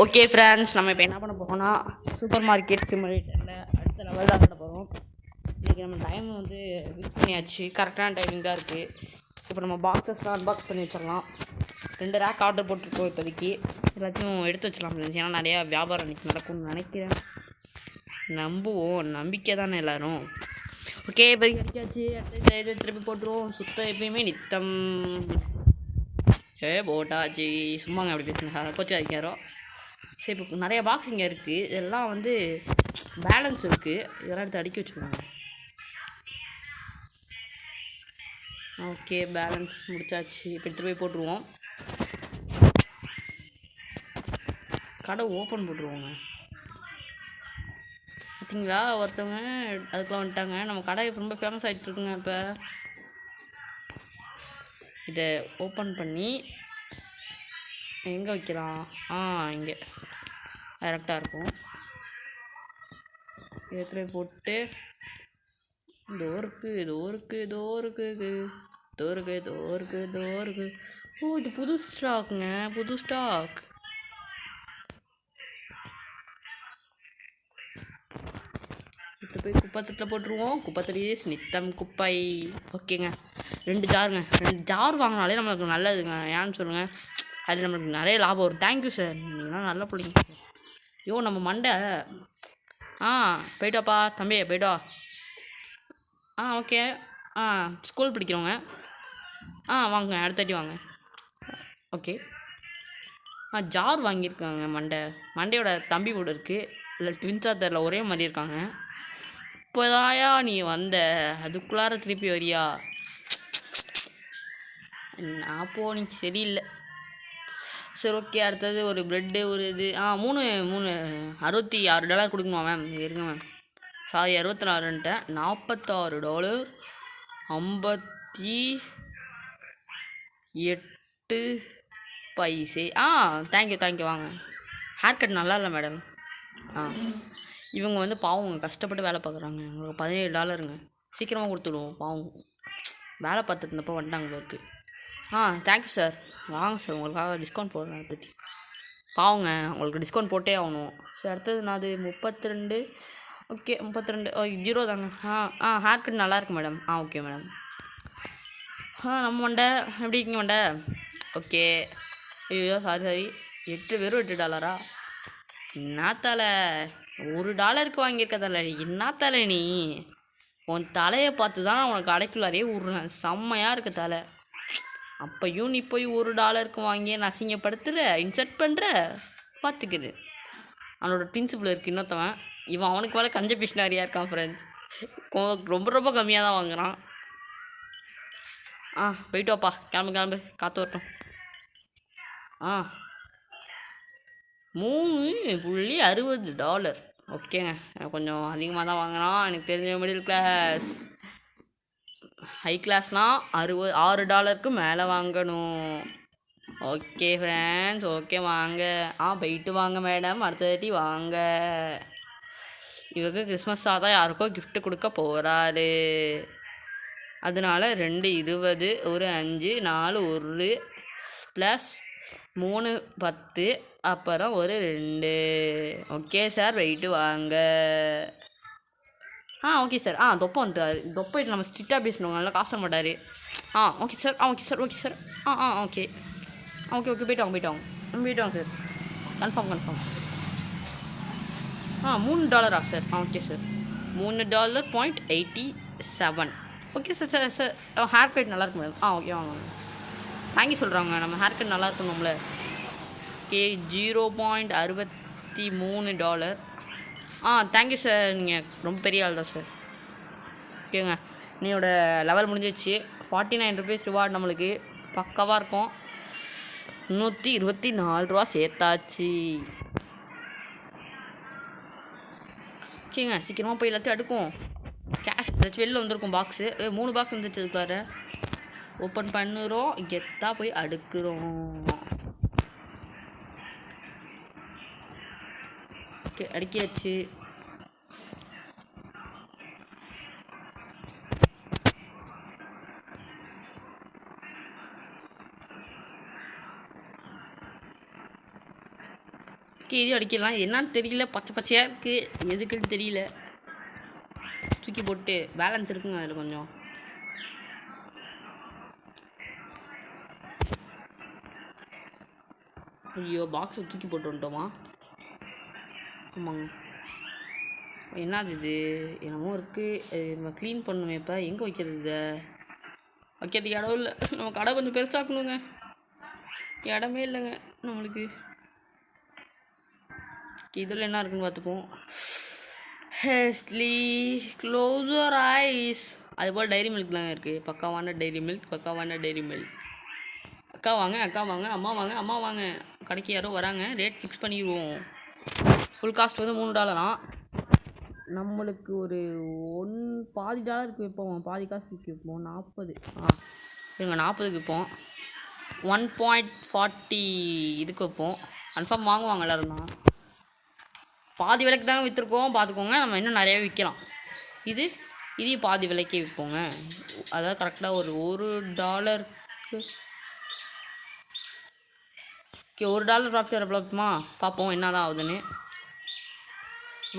Okay friends, நம்ம இப்போ என்ன பண்ண போகிறோம்னா சூப்பர் மார்க்கெட் சிமுலேட்டரில் அடுத்த லெவல் தான் பண்ண போகிறோம். இன்றைக்கி நம்ம டைம் வந்து விட் பண்ணியாச்சு, கரெக்டான டைமிங் தான் இருக்குது. இப்போ நம்ம பாக்ஸஸ்லாம் அன்பாக்ஸ் பண்ணி வச்சிடலாம். 2 ரேக் ஆர்டர் போட்டிருக்கோம். இப்போதைக்கு எல்லாத்தையும் எடுத்து வச்சிடலாம் ஃப்ரெண்ட்ஸ், ஏன்னா நிறையா வியாபாரம் இன்றைக்கி நடக்கும்னு நினைக்கிறேன். நம்புவோம், நம்பிக்கை தானே எல்லோரும். ஓகே, இப்போ கிடைக்காச்சு. அடுத்த இது திருப்பி போட்டுருவோம். சுத்தம் எப்பயுமே நித்தம் போட்டாச்சு. சும்மாங்க அப்படி பேசுங்க, கொச்சு அதிகாரம். சரி, இப்போ நிறைய பாக்ஸ் இங்கே இருக்குது. இதெல்லாம் வந்து பேலன்ஸ் இருக்குது. இதெல்லாம் எடுத்து அடுக்கி வச்சுக்கோங்க. ஓகே, பேலன்ஸ் முடிச்சாச்சு. இப்போ எடுத்துகிட்டு போய் போட்டுருவோம். கடை ஓப்பன் போட்டுருவோங்க. பார்த்தீங்களா, ஒருத்தவங்க அதுக்கெலாம் வந்துட்டாங்க. நம்ம கடை ரொம்ப ஃபேமஸ் ஆகிட்டு இருக்குங்க. இப்போ இதை ஓப்பன் பண்ணி எங்கே வைக்கலாம்? இங்கே கரெக்டாக இருக்கும். எடுத்துகிட்டு போட்டு தோருக்கு. ஓ, இது புது ஸ்டாக்குங்க, புது ஸ்டாக். எடுத்து போய் குப்பைத்தட்டில் போட்டுருவோம். குப்பைத்தட்டியே நித்தம் குப்பை. ஓகேங்க, 2 ஜாருங்க. 2 ஜார் வாங்கினாலே நம்மளுக்கு நல்லதுங்க. ஏன்னு சொல்லுங்கள், அதில் நம்மளுக்கு நிறைய லாபம் வரும். தேங்க்யூ சார், நீங்களாம் நல்ல பிள்ளைங்க. ஐயோ, நம்ம மண்டை. போய்ட்டாப்பா தம்பி, போய்ட்டா. ஓகே. ஸ்கூல் படிக்கிறவங்க வாங்க, அடுத்தாட்டி வாங்க. ஓகே. ஜார் வாங்கியிருக்காங்க. மண்டையோட தம்பி கூட இருக்குது. இல்லை ட்வின்ஸாக தெரில, ஒரே மாதிரி இருக்காங்க. இப்போதாயா நீ வந்த, அதுக்குள்ளார திருப்பி வரியா? நான் நீ சரியில்லை. சரி, ஓகே. அடுத்தது ஒரு ப்ரெட்டு, ஒரு இது மூணு $66 கொடுக்கணுமா மேம்? இருங்க மேம், சாரி, 64ன்ட்டேன். $46 58 தேங்க்யூ வாங்க. ஹேர் கட் நல்லா இல்லை மேடம். இவங்க வந்து பாவங்க, கஷ்டப்பட்டு வேலை பார்க்குறாங்க. உங்களுக்கு $17ங்க. சீக்கிரமாக கொடுத்துடுவோம். பாவம் வேலை பார்த்துட்டு இருந்தப்போ வந்துட்டாங்க இருக்குது. Thank you sir. வாங்க சார், உங்களுக்காக டிஸ்கவுண்ட் போடுறேன். பற்றி பாவங்க, உங்களுக்கு டிஸ்கவுண்ட் போட்டே ஆகணும். சரி, அடுத்தது நான் அது 32. ஓகே, 32 0 தாங்க. ஹேர் கட் நல்லாயிருக்கு மேடம். Okay madam. நம்ம மண்டை எப்படி இருக்கீங்க மண்டை? ஓகே. ஐயோ, சாரி. வெறும் $8. என்னத்தால $1 வாங்கியிருக்க தலை? என்னத்தால நீ? உன் தலையை பார்த்து தான் உனக்கு அடைக்குள்ளாரே விட்றேன். செம்மையாக இருக்க தலை. அப்போயும் நீ போய் $1 வாங்கி நான் அசிங்கப்படுத்துகிற, இன்சர்ட் பண்ணுற. பார்த்துக்குது. அவனோட பிரின்சிபல் இருக்குது இன்னொருத்தவன். இவன் அவனுக்கு மேலே கஞ்ச பிஷ்னாரியாக இருக்கான் ஃப்ரெண்ட்ஸ். ரொம்ப கம்மியாக தான் வாங்குகிறான். போயிட்டு வாப்பா, கிளம்பு, காற்று வரட்டும். $3.60. ஓகேங்க, கொஞ்சம் அதிகமாக தான் வாங்குகிறான். எனக்கு தெரிஞ்ச மிடில் கிளாஸ். ஹை கிளாஸ்னால் $6 மேலே வாங்கணும். ஓகே ஃப்ரெண்ட்ஸ், ஓகே வாங்க. போயிட்டு வாங்க மேடம், அடுத்த தாட்டி வாங்க. இவருக்கு கிறிஸ்மஸாக தான் யாருக்கோ கிஃப்ட் கொடுக்க போகிறாரு. அதனால 2.20, ஒரு 5, 4, 1 ப்ளஸ் 3 10, அப்புறம் ஒரு 2. ஓகே சார், வெயிட்டு வாங்க. Okay sir. தொப்பை வந்துட்டார். தொப்பைட்டு நம்ம ஸ்ட்ரிக்டாக பேசணும், நல்லா காசு மாட்டார். Okay sir. ஓகே போயிட்டோங்க sir. Confirm. $3 sir. Okay sir. $3.87. Okay sir. Hair cut நல்லாயிருக்கு மேடம். ஓகே வாங்க. தேங்க்யூ சொல்கிறாங்க. நம்ம ஹேர் கட் நல்லா இருக்கணும்ல. ஓகே, $0.63. தேங்க்யூ சார், நீங்கள் ரொம்ப பெரிய ஆள் தான் சார். ஓகேங்க, நீயோட லெவல் முடிஞ்சிச்சு. $49 ரிவார்டு நம்மளுக்கு பக்காவாக இருக்கும். $124 சேர்த்தாச்சு. ஓகேங்க, சீக்கிரமாக போய் எல்லாத்தையும் அடுக்கும். கேஷ் ஏதாச்சும் வெளில வந்திருக்கும். பாக்ஸு 3 பாக்ஸ் வந்துச்சு. அதுக்குள்ளார ஓப்பன் பண்ணுறோம், கெத்தாக போய் அடுக்குறோம். ஓகே, அடுக்கியாச்சு. இதையும் அடிக்கலாம். என்னன்னு தெரியல, பச்சை பச்சையாக இருக்குது, எதுக்குன்னு தெரியல. தூக்கி போட்டு பேலன்ஸ் இருக்குங்க அதில் கொஞ்சம். ஐயோ, பாக்ஸை தூக்கி போட்டு வந்துட்டோமா? ஆமாங்க. என்னது இது? என்னமோ இருக்குது, நம்ம க்ளீன் பண்ணுமே. இப்போ எங்கே வைக்கிறது? இதை வைக்கிறதுக்கு இடம் இல்லை. நம்ம கடை கொஞ்சம் பெருசாக்கணுங்க, இடமே இல்லைங்க நம்மளுக்கு. இதில் என்ன இருக்குன்னு பார்த்துப்போம். Hesley closer ice. அதுபோல் டைரி மில்க் தாங்க இருக்குது. பக்காவான டைரி மில்க், பக்காவான டைரி மில்க். அக்கா வாங்க, அக்கா வாங்க, அம்மா வாங்க, அம்மா வாங்க. கடைக்கு யாரோ வராங்க, ரேட் ஃபிக்ஸ் பண்ணிடுவோம். ஃபுல் காஸ்ட் வந்து $3. நம்மளுக்கு ஒரு பாதி டாலருக்கு விற்போம், பாதி காசுக்கு விற்போம். 40 இவங்க 40க்கு விற்போம். 1.40 இதுக்கு வைப்போம். கன்ஃபார்ம் வாங்குவாங்க எல்லோரும் தான். பாதி விலைக்கு தாங்க விற்றுருக்கோம், பார்த்துக்கோங்க. நம்ம இன்னும் நிறையாவே விற்கலாம். இதையும் பாதி விலைக்கே விற்போங்க. அதாவது கரெக்டாக ஒரு $1 $1 ப்ராஃபிட் வர பார்ப்போமா? பார்ப்போம் என்ன தான் ஆகுதுன்னு.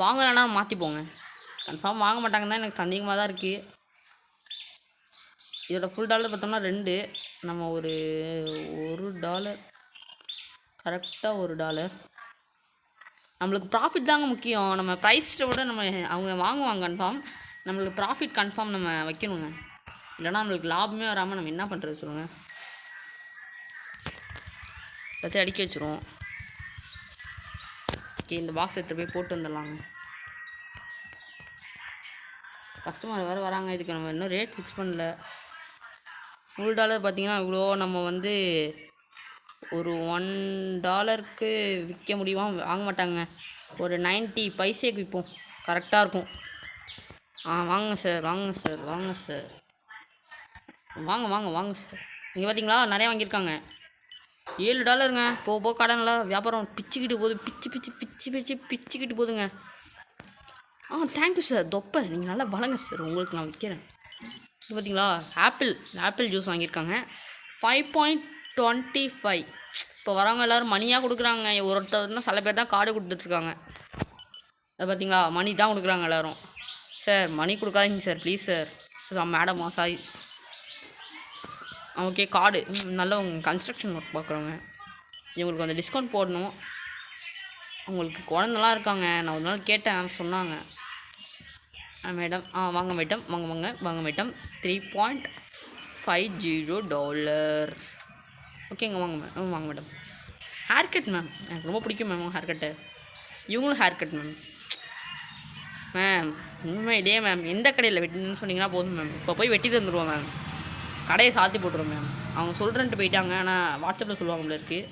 வாங்கலைன்னா மாற்றிப்போங்க. கன்ஃபார்ம் வாங்க மாட்டாங்க தான் எனக்கு சந்தேகமாக தான் இருக்குது. இதோட ஃபுல் டாலர் பார்த்தோம்னா 2. நம்ம $1 கரெக்டாக $1. நம்மளுக்கு ப்ராஃபிட் தாங்க முக்கியம். நம்ம ப்ரைஸை விட நம்ம அவங்க வாங்குவாங்க கன்ஃபார்ம். நம்மளுக்கு ப்ராஃபிட் கன்ஃபார்ம் நம்ம வைக்கணுங்க. இல்லைனா நம்மளுக்கு லாபமே வராமல் நம்ம என்ன பண்ணுறது சொல்லுங்கள்? எல்லாத்தையும் அடிக்க வச்சுருவோம். ஓகே, இந்த பாக்ஸ் எடுத்து போய் போட்டு வந்துடலாங்க. கஸ்டமர் வேறு வராங்க. இதுக்கு நம்ம இன்னும் ரேட் ஃபிக்ஸ் பண்ணல. ஃபுல் டாலர் பார்த்திங்கன்னா இவ்வளோ நம்ம வந்து ஒரு $1க்கு விற்க முடியுமா? வாங்க மாட்டாங்க. ஒரு 90 பைசேக்கு விற்போம், கரெக்டாக இருக்கும். வாங்க சார், வாங்க சார், வாங்க சார், வாங்க வாங்க வாங்க சார். நீங்கள் பார்த்தீங்களா, நிறையா வாங்கியிருக்காங்க. $7ங்க. போக கடனில் வியாபாரம் பிச்சுக்கிட்டு போகுது, பிச்சுக்கிட்டு போகுதுங்க. Thank you sir. தொப்பை நீங்கள் நல்லா வளங்க சார், உங்களுக்கு நான் விற்கிறேன். இது பார்த்தீங்களா, ஆப்பிள் ஜூஸ் வாங்கியிருக்காங்க. 5.25. இப்போ வரவங்க எல்லோரும் மணியாக கொடுக்குறாங்க. ஒருத்தர்னா சில பேர் தான் கார்டு கொடுத்துட்ருக்காங்க. அது பார்த்தீங்களா, மணி தான் கொடுக்குறாங்க எல்லோரும். சார் மணி கொடுக்காதீங்க சார், ப்ளீஸ் சார். மேடமா சாரி. ஓகே, கார்டு நல்ல உங்கள் கன்ஸ்ட்ரக்ஷன் ஒர்க் பார்க்குறவங்க, இவங்களுக்கு கொஞ்சம் டிஸ்கவுண்ட் போடணும். அவங்களுக்கு குழந்தலாம் இருக்காங்க. நான் ஒரு நாள் கேட்டேன், சொன்னாங்க. மேடம் வாங்க மேடம், வாங்க மேடம். $3.50. ஓகேங்க, வாங்க மேடம். ஹேர் கட் மேம், எனக்கு ரொம்ப பிடிக்கும் மேம் ஹேர் கட்டு. இவங்களும் ஹேர் கட் மேம். உண்மையிலே மேம் எந்த கடையில் வெட்டினு சொன்னீங்கன்னா போதும் மேம், இப்போ போய் வெட்டி தந்துடுவோம் மேம். கடையை சாத்தி போட்டுருவோம் மேம். அவங்க சொல்கிறேன்ட்டு போயிட்டாங்க, ஆனால் வாட்ஸ்அப்பில் சொல்லுவாங்களே இருக்குது.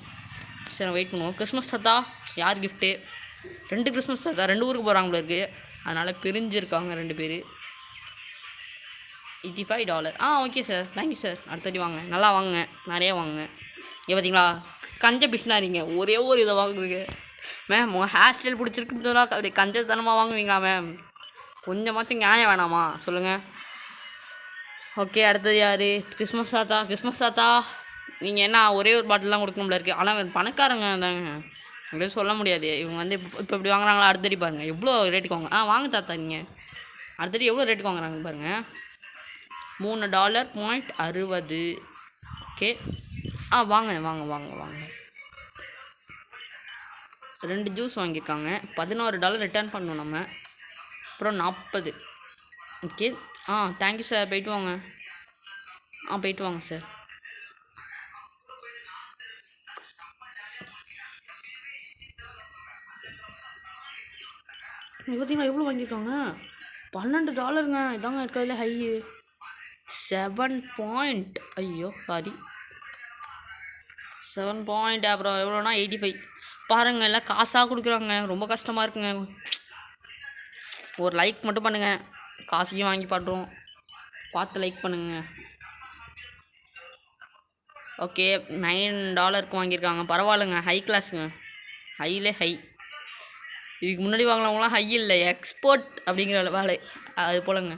சரி, வெயிட் பண்ணுவோம். கிறிஸ்மஸ் தாத்தா யார் கிஃப்ட்டு? 2 கிறிஸ்மஸ் தாத்தா 2 ஊருக்கு போகிறாங்களே இருக்குது. அதனால் பிரிஞ்சிருக்காங்க 2 பேர். $85. Okay sir, thank you sir. அடுத்தடி வாங்க, நல்லா வாங்க, நிறையா வாங்க. இங்கே பார்த்தீங்களா, கஞ்ச பிஷ்னாரிங்க, ஒரே ஒரு இதை வாங்குறீங்க மேம். உங்கள் ஹேர் ஸ்டைல் பிடிச்சிருக்குன்னு சொன்னால் அப்படி கஞ்சத்தனமாக வாங்குவீங்களா மேம்? கொஞ்சமாச்சும் நியாயம் வேணாமா சொல்லுங்கள்? ஓகே, அடுத்தது யார்? கிறிஸ்மஸ் தாத்தா. நீங்கள் என்ன ஒரே ஒரு பாட்டில் தான் கொடுக்கணும்ல இருக்குது. ஆனால் பணக்காரங்க தாங்க, உங்களுக்கு சொல்ல முடியாது. இவங்க வந்து இப்போ இப்படி வாங்குறாங்களா? அடுத்தடி பாருங்கள் எவ்வளோ ரேட்டுக்கு வாங்க. வாங்க தாத்தா, நீங்கள் அடுத்தடி எவ்வளோ ரேட்டுக்கு வாங்குறாங்க பாருங்கள். $3.60. ஓகே, வாங்க 2 ஜூஸ் வாங்கியிருக்காங்க. $11 ரிட்டர்ன் பண்ணணும் நம்ம. அப்புறம் 40. Okay, thank you sir. போயிட்டு வாங்க. போயிட்டு வாங்க சார். பார்த்தீங்களா எவ்வளோ வாங்கியிருக்காங்க? $12ங்க. இதாங்க இருக்கிறதுல ஹை. 7 ஐயோ சாரி 7 அப்புறம் எவ்வளோனா 85. பாருங்கள், எல்லாம் காசாக கொடுக்குறாங்க. ரொம்ப கஷ்டமாக இருக்குங்க. ஒரு லைக் மட்டும் பண்ணுங்கள், காசையும் வாங்கி பாட்டுருவோம். பார்த்து லைக் பண்ணுங்க. ஓகே, $9 வாங்கியிருக்காங்க. பரவாயில்லைங்க, ஹை கிளாஸுங்க. ஹையிலே ஹை. இதுக்கு முன்னாடி வாங்கினவங்களாம் ஹை இல்லை, எக்ஸ்போர்ட் அப்படிங்கிற வேலை அது போலங்க.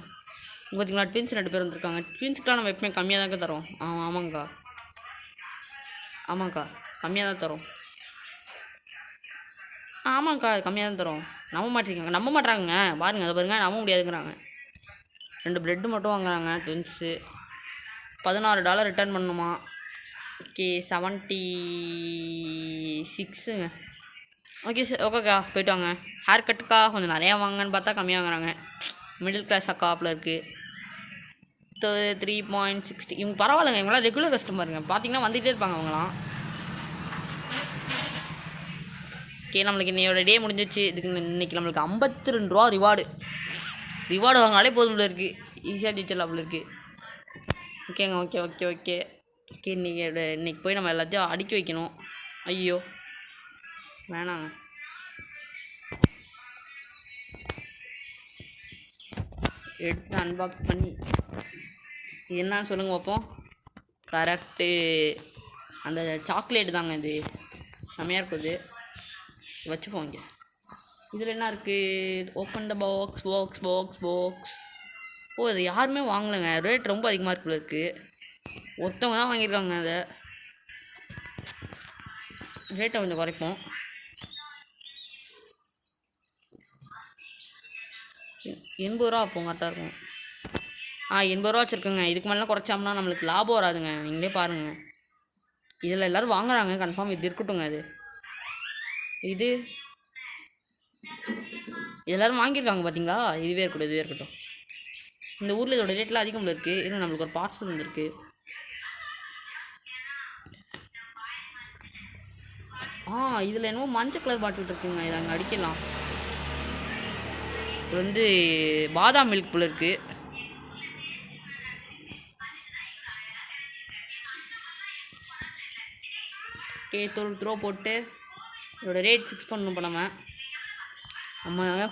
பார்த்தீங்களா, ட்வின்ஸ் 2 பேர் வந்துருக்காங்க. ட்வின்ஸுக்கெலாம் நம்ம எப்பவுமே கம்மியாக தாங்க தரோம். ஆமாங்க்கா, கம்மியாக தான் தரோம். ஆமாங்க்கா கம்மியாக தான் தரோம். நம்ப மாட்றாங்க பாருங்கள், அதை பாருங்கள், நம்ப முடியாதுங்கிறாங்க. 2 ப்ரெட்டு மட்டும் வாங்குறாங்க ட்வின்ஸு. $16 ரிட்டர்ன் பண்ணணுமா? ஓகே 76ங்க. ஓகே சார், ஓகேக்கா போய்ட்டு வாங்க. ஹேர் கட்டுக்கா கொஞ்சம் நிறையா வாங்கன்னு பார்த்தா கம்மியாக வாங்குறாங்க. மிடில் கிளாஸ் அக்காப்பில் இருக்குது. 3.60. இவங்க பரவாயில்லைங்க, இவங்களாம் ரெகுலர் கஸ்டமருங்க. பார்த்தீங்கன்னா வந்துகிட்டே இருப்பாங்க அவங்களாம். ஓகே நம்மளுக்கு இன்னையோட டே முடிஞ்சிச்சு. இதுக்கு இன்றைக்கி நம்மளுக்கு $52 ரிவார்டு வாங்கினாலே போதும் போல இருக்குது. ஈஸியாக ஜெயிச்சிடலாம் போல இருக்குது. ஓகேங்க, ஓகே ஓகே ஓகே ஓகே இன்றைக்கி போய் நம்ம எல்லாத்தையும் அடுக்கி வைக்கணும். ஐயோ வேணாங்க. எடுத்து அன்பாக்ஸ் பண்ணி இது என்னன்னு சொல்லுங்கள் பார்ப்போம். கரெக்டு, அந்த சாக்லேட்டு தாங்க. இது செம்மையாக இருக்குது. வச்சுப்போம் இங்கே. இதில் என்ன இருக்குது? Open the box box box box. ஓ அது யாருமே வாங்கலைங்க. ரேட் ரொம்ப அதிகமாக இருக்குள்ள இருக்குது. ஒருத்தவங்க தான் வாங்கியிருக்காங்க. அதை ரேட்டை கொஞ்சம் குறைப்போம். $80 அப்போ கரெக்டாக இருக்கும். 80 வச்சுருக்குங்க. இதுக்கு மேலே குறைச்சோம்னா நம்மளுக்கு லாபம் வராதுங்க. நீங்களே பாருங்கள். இதில் எல்லோரும் வாங்குறாங்க கன்ஃபார்ம். இது இருக்கட்டுங்க. இது எல்லோரும் வாங்கியிருக்காங்க பார்த்தீங்களா? இதுவே இருக்கட்டும். இந்த ஊரில் இதோட ரேட்லாம் அதிகம் இருக்குது. இன்னும் நம்மளுக்கு ஒரு பார்சல் வந்துருக்கு. இதில் என்னமோ மஞ்சள் கலர் பாட்டில் இருக்குங்க. இதை அங்கே அடிக்கலாம். இது வந்து பாதாம் மில்க் போல் இருக்குது. ஓகே த்ரோ போட்டு இதோட ரேட் ஃபிக்ஸ் பண்ணணும். இப்போ நம்ம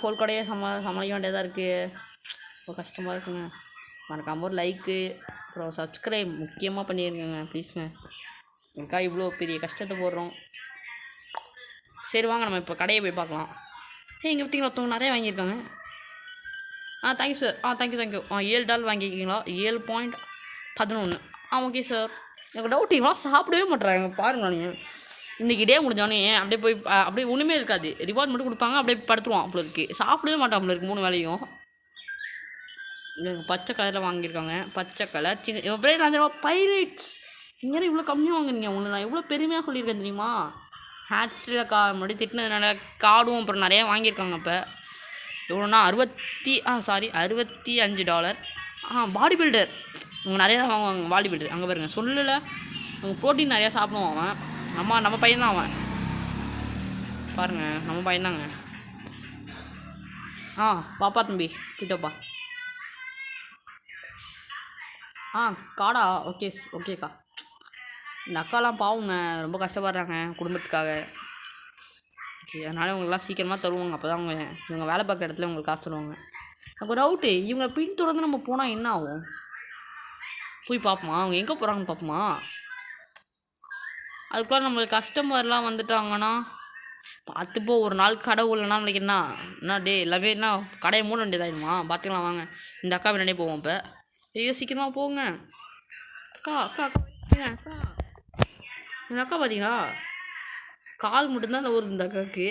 ஹோல் கடையே சமாளிக்க வேண்டியதாக இருக்குது. ரொம்ப கஷ்டமாக இருக்குங்க. மறக்காம ஒரு லைக்கு அப்புறம் சப்ஸ்கிரைப் முக்கியமாக பண்ணியிருக்கேங்க ப்ளீஸுங்க. எனக்காக இவ்வளோ பெரிய கஷ்டத்தை போடுறோம். சரி வாங்க நம்ம இப்போ கடையை போய் பார்க்கலாம். இங்கே பார்த்தீங்களா ஒருத்தவங்க நிறைய வாங்கியிருக்காங்க. Thank you sir. Thank you $7 வாங்கிக்கிங்களா? 7.11. Okay sir. எனக்கு டவுட், இவங்களாம் சாப்பிடவே மாட்டுறாங்க பாருங்களா. நீங்கள் இன்றைக்கி டே முடிஞ்சோடனே அப்படியே போய் அப்படியே ஒன்றுமே இருக்காது. ரிவார்ட் மட்டும் கொடுப்பாங்க, அப்படியே படுத்துருவான் அப்போ இருக்குது. சாப்பிடவே மாட்டான் அப்போ இருக்குது 3 வேலையும். பச்சை கலரில் வாங்கியிருக்காங்க. பச்சை கலர் இவன் பேர் நான் பைரேட்ஸ். இங்கே இவ்வளோ கம்மியாக வாங்குறீங்க. உங்களுக்கு நான் எவ்வளோ பெருமையாக சொல்லியிருக்கேன் தெரியுமா? ஹேட்ஸில் முன்னாடி திட்டினதுனால கார்டும் அப்புறம் நிறையா வாங்கியிருக்காங்க. இப்போ எவ்வளோண்ணா? $65. பாடி பில்டர் அவங்க நிறையா தான் வாங்குவாங்க. பாடி பில்டர் அங்கே பாருங்க சொல்லலை. அவங்க ப்ரோட்டீன் நிறையா சாப்பிடுவான் அவன். நம்ம பையன்தான் அவன். பாருங்கள் நம்ம பையன்தாங்க. பாப்பா தம்பி கிட்டப்பா. காடா ஓகேக்கா. இந்த அக்காலாம் பாவங்க, ரொம்ப கஷ்டப்படுறாங்க குடும்பத்துக்காக. ஓகே அதனால் இவங்கெல்லாம் சீக்கிரமாக தருவாங்க. அப்போ தான் இவங்க வேலை பார்க்குற இடத்துல உங்களுக்கு காசு தருவாங்க. எனக்கு ஒரு டவுட்டு, இவங்களை பின்தொடர்ந்து நம்ம போனால் என்ன ஆகும்? போய் பார்ப்போமா அவங்க எங்கே போகிறாங்கன்னு பார்ப்போமா? அதுக்குள்ளே நம்மளுக்கு கஸ்டமர்லாம் வந்துட்டாங்கன்னா பார்த்துப்போ. ஒரு நாள் கடை இல்லைன்னா நம்மளுக்கு என்ன டே எல்லாமே என்ன கடையை மூட வேண்டியதாகிடுமா? பார்த்துக்கலாம் வாங்க. இந்த அக்கா பின்னாடியே போவோம். இப்போ ஐயோ சீக்கிரமாக போங்க. அக்கா இந்த அக்கா பார்த்தீங்களா? கால் மட்டும்தான் அந்த ஊர். இந்த அக்காவுக்கு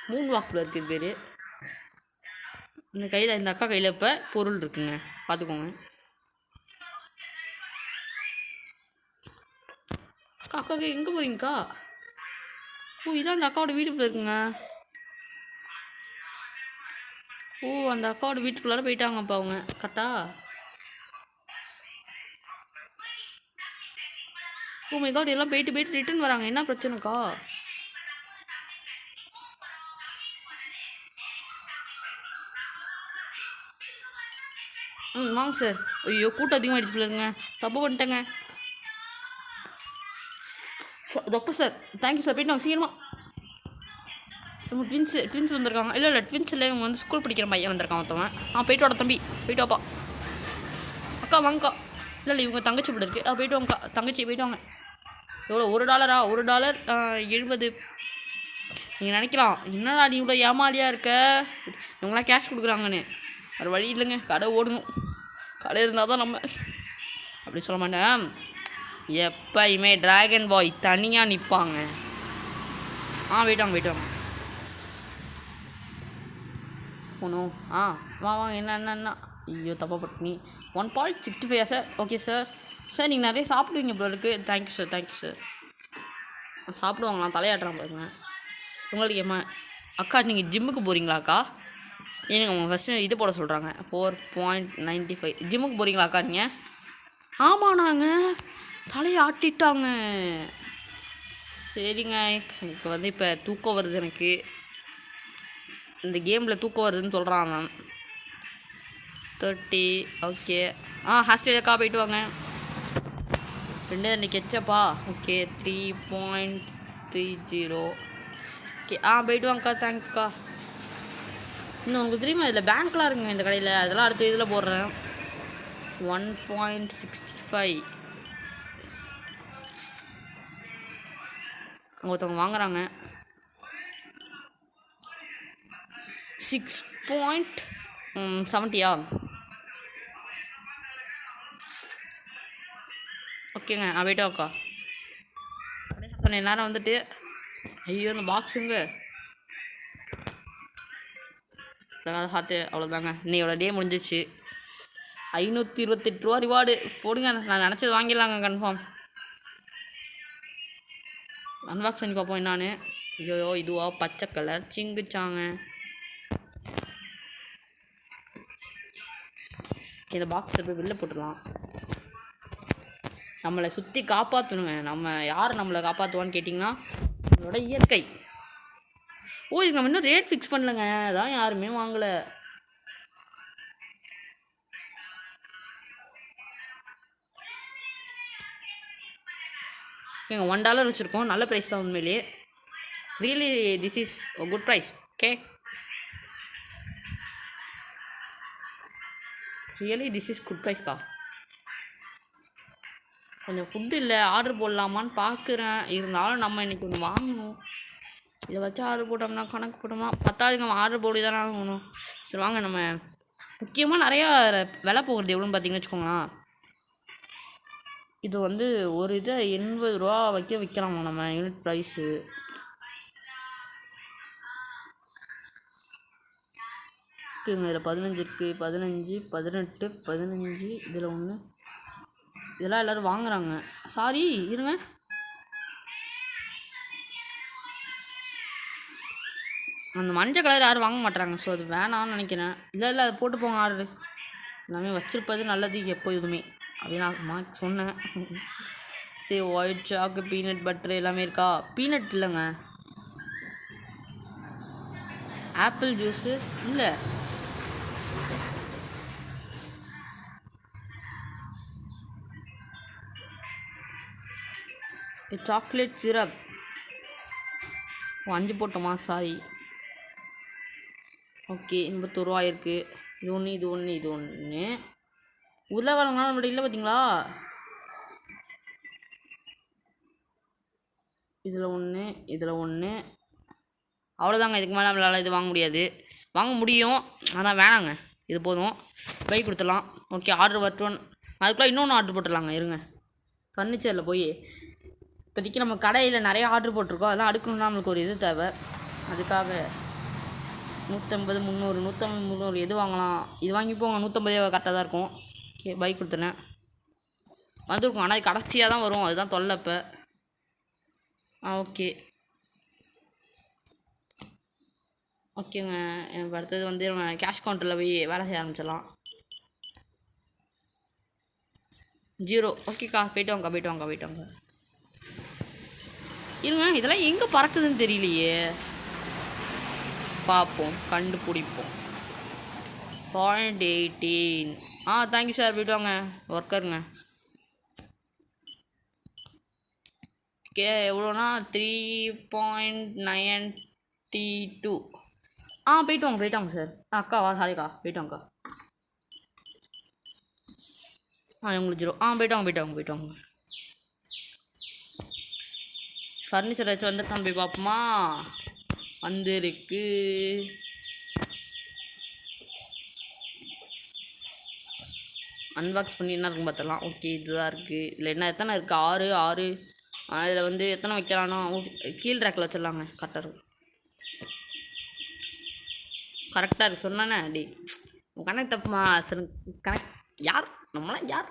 மூணு வாக்கில் இருக்குது பேர். இந்த அக்கா கையில் இப்போ பொருள் இருக்குங்க, பார்த்துக்கோங்க. அக்காவுக்கு எங்கே போகிறீங்கக்கா? இதான் அந்த அக்காவோட வீட்டுக்குள்ளே இருக்குங்க. அந்த அக்காவோட வீட்டுக்குள்ளார போயிட்டாங்கப்பா அவங்க. கரெக்டா? மை காட், எல்லாம் போயிட்டு ரிட்டர்ன் வராங்க. என்ன பிரச்சனைக்கா? வாங்க சார். ஐயோ கூட்டம் அதிகமாகிடுச்சு சொல்லுங்க. தப்பு பண்ணிட்டேங்க. தப்பு சார். Thank you sir. போயிட்டு வாங்க சீக்கிரமா. நம்ம ட்வின்ஸ் வந்திருக்காங்க. இல்லை ட்வின்ஸ் இல்லை, இவங்க வந்து ஸ்கூல் படிக்கிற பையன் வந்திருக்கான் ஒருத்தவன். போயிட்டு வாடா தம்பி, போயிட்டு வாப்பா. அக்கா வாங்கக்கா. இல்லை இவங்க தங்கச்சி இப்படி இருக்குது. போயிட்டு வாங்கக்கா. தங்கச்சி போயிட்டு வாங்க. எவ்வளோ? $1? $1 70. நீங்கள் நினைக்கலாம் என்னடா நீ இவ்வளோ ஏமாலியாக இருக்க, இவங்களாம் கேஷ் கொடுக்குறாங்கன்னு. வேறு வழி இல்லைங்க, கடை ஓடணும். கடை இருந்தால் தான் நம்ம. அப்படி சொல்ல மாட்டேன். எப்பயுமே டிராகன் பாய் தனியாக நிற்பாங்க. வெயிட் வாங்க போகணும். வாங்க என்ன ஐயோ தப்பா பட்டு 1.65 சார். Okay sir. சார் நீங்கள் நிறைய சாப்பிடுவீங்க ப்ரோ இருக்குது. Thank you sir. சாப்பிடுவாங்க, நான் தலையாட்டுறேன் பாருங்க. உங்களுக்கு அக்கா நீங்கள் ஜிம்முக்கு போகிறீங்களா அக்கா? ஏனுங்க அவங்க ஃபஸ்ட்டு இது போட சொல்கிறாங்க 4.95. ஜிம்முக்கு போகிறீங்களா அக்கா நீங்கள்? ஆமாண்ணாங்க, தலையை ஆட்டிட்டாங்க. சரிங்க, எனக்கு வந்து இப்போ தூக்கம் வருது. எனக்கு இந்த கேமில் தூக்கம் வருதுன்னு சொல்கிறான் மேம். 30. ஓகே. ஹாஸ்டேலுக்கா போயிட்டு வாங்க. 2 அன்றைக்கி கெச்சப்பா. ஓகே 3.30. ஓகே போயிட்டு வாங்கக்கா. தேங்க்யூக்கா. இன்னும் உங்களுக்கு தெரியுமா இதில் பேங்க்லாம் இருக்குங்க இந்த கடையில். அதெல்லாம் அடுத்த இதில் போடுறேன். 1.65 ஒருத்தவங்க வாங்குறாங்க. 6.70. ஓகேங்க. போய்ட்டு அக்கா. நேரம் வந்துட்டு ஐயோ இந்த பாக்ஸுங்க பார்த்து அவ்வளோதாங்க. இன்னையோட டே முடிஞ்சிச்சு. 528 ரூபா ரிவார்டு போடுங்க. நான் நினச்சது வாங்கிடலாங்க கன்ஃபார்ம். அன்பாக்ஸ் பண்ணி பார்ப்போம் என்னான்னு. ஐயோ இதுவா பச்சை கலர் சிங்குச்சாங்க. இந்த பாக்ஸை போய் வெளில போட்டுடலாம். நம்மளை சுற்றி காப்பாற்றணுங்க. நம்ம யார் நம்மளை காப்பாற்றுவான்னு கேட்டிங்கன்னா நம்மளோட இயற்கை. இதுக்கு நம்ம இன்னும் ரேட் ஃபிக்ஸ் பண்ணலங்க. அதான் யாருமே வாங்கலை. ஓகேங்க, $1 வச்சுருக்கோம். நல்ல ப்ரைஸ் தான் உண்மையிலேயே. Really this is good price. Okay, really this is good ப்ரைஸ்க்கா. கொஞ்சம் ஃபுட்டு இல்லை, ஆர்டர் போடலாமான்னு பார்க்குறேன். இருந்தாலும் நம்ம இன்றைக்கி ஒன்று வாங்கணும். இதை வச்சு ஆர்டர் போட்டோம்னா கணக்கு போட்டோம்னா பத்தாதுங்க. ஆர்டர் போடி தானே ஆகணும். சரி வாங்க. நம்ம முக்கியமாக நிறையா விலை போகிறது எவ்வளோன்னு பார்த்தீங்கன்னு வச்சுக்கோங்களேன். இது வந்து ஒரு இதை 80 ரூபா விற்கலாமா நம்ம யூனிட் ப்ரைஸு. இருக்குங்க. இதில் 15 இருக்குது. 15, 18, 15. இதில் ஒன்று. இதெல்லாம் எல்லோரும் வாங்குறாங்க. சாரி இருங்க. அந்த மஞ்சள் கலர் யாரும் வாங்க மாட்டாங்க. ஸோ அது வேணாம்னு நினைக்கிறேன். இல்லை அதை போட்டு போங்க ஆர்டரு. எல்லாமே வச்சுருப்பது நல்லது எப்போதுமே அப்படின்னு நான் சொன்னேன். சரி ஒயிட் சாக்கு பீனட் பட்டர் எல்லாமே இருக்கா? பீனட் இல்லைங்க. ஆப்பிள் ஜூஸு இல்லை. சாக்லேட் சிரப் 5 போட்டோமா? சாரி. ஓகே 81 ரூபா இருக்குது. இது ஒன்று. உருளைக்கிழங்குலாம் நம்மள்ட்ட இல்லை பார்த்தீங்களா? இதில் ஒன்று. அவ்வளோதாங்க. இதுக்கு மேலே நம்மளால் இது வாங்க முடியாது. வாங்க முடியும் ஆனால் வேணாங்க. இது போதும். கை கொடுத்துடலாம். ஓகே ஆர்டர் வரட்டும். அதுக்குள்ளே இன்னொன்று ஆர்டர் போட்டுடலாங்க. இருங்க. ஃபர்னிச்சரில் போய் இப்போதைக்கு நம்ம கடையில் நிறைய ஆர்டர் போட்டிருக்கோம். அதெல்லாம் அடுக்கணும்னா நம்மளுக்கு ஒரு இது தேவை. அதுக்காக 150, 300, 150, 300 எது வாங்கலாம்? இது வாங்கிப்போங்க. 150 கரெக்டாக தான் இருக்கும். ஓகே பைக் கொடுத்துனேன். வந்துருக்கும் ஆனால் அது கடைசியாக தான் வரும். அதுதான் தொல்லை இப்போ. ஓகே ஓகேங்க. எனக்கு அடுத்தது வந்து கேஷ் கவுண்டரில் போய் வேலை செய்ய ஆரம்பிச்சிடலாம். 0. ஓகேக்கா போய்ட்டு வாங்க. இருங்க, இதெல்லாம் எங்கே பறக்குதுன்னு தெரியலையே. பார்ப்போம், கண்டுபிடிப்போம். 0.18. Thank you sir. போய்ட்டு வாங்க. ஒர்க்கருங்க. ஓகே எவ்வளோனா 3.92. போய்ட்டு வாங்க சார். அக்காவா? சாரிக்கா. போய்ட்டு வாங்கக்கா. உங்களுக்கு 0. போய்ட்டு வாங்க. ஃபர்னிச்சர் வச்சு வந்துட்டு நம்ம போய் பார்ப்போமா? வந்துருக்கு. அன்பாக்ஸ் பண்ணி என்ன இருக்கும் பார்த்துடலாம். ஓகே இதுதான் இருக்குது. இதில் எத்தனை இருக்குது? 6 அதில் வந்து எத்தனை வைக்கிறானோ கீழ் ரேக்கில் வச்சிடலாங்க. கரெக்டாக இருக்கும். கரெக்டாக இருக்குது சொன்னானே அடி உன் கணக்கு தப்புமா. கணக்கு யார் நம்மளாம் யார்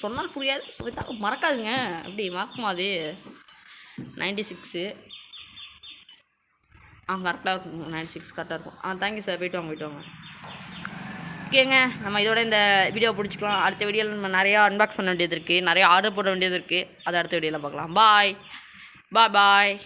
சொன்னால் புரியாது, சொல்லிட்டா மறக்காதுங்க. அப்படி மறக்குமா அது? 96 கரெக்டாக இருக்கும். 96 கரெக்டாக இருக்கும். Thank you sir. போய்ட்டு வாங்க. ஓகேங்க, நம்ம இதோட இந்த வீடியோ பிடிச்சிக்கலாம். அடுத்த வீடியோவில் நம்ம நிறையா அன்பாக்ஸ் பண்ண வேண்டியது இருக்குது, நிறையா ஆர்டர் போட வேண்டியது இருக்குது. அதை அடுத்த வீடியோவில் பார்க்கலாம். பாய்.